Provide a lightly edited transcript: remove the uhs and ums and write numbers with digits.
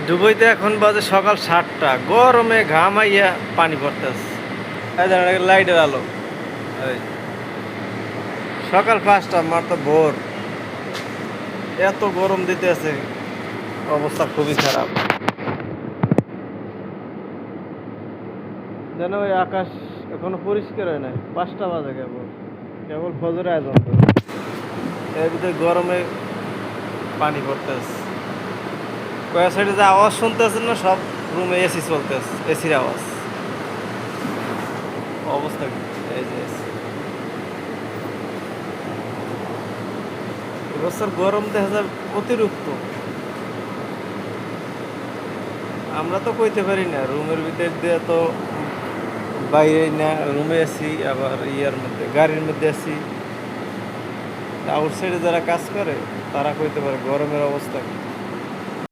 দুবাইতে এখন বাজে সকাল 7টা, গরমে ঘামাইয়া পানি পড়তেছে। লাইটের আলো, এই সকাল 5টা, মাত্র ভোর, এত গরম দিতেছে, অবস্থা খুবই খারাপ। যেন ওই আকাশ এখনো পরিষ্কার হয় নাই, 5টা বাজে, কেবল কেবল ফজরে আয়োজন করে, এর ভিতরে গরমে পানি পড়তেছে। কয়েক সাইডে যে আওয়াজ শুনতেছেন না, সব রুমে এসি চলতেছে, এসির আওয়াজ। অবস্থা কি, এই যে AC। এবছর গরম দেখা যায় অতিরিক্ত। আমরা তো কইতে পারি না, রুমের ভিতর দিয়ে তো বাইরে না, রুমে আছি, আবার ইয়ার মধ্যে গাড়ির মধ্যে আছি। আউটসাইডে যারা কাজ করে তারা কইতে পারে গরমের অবস্থা কি।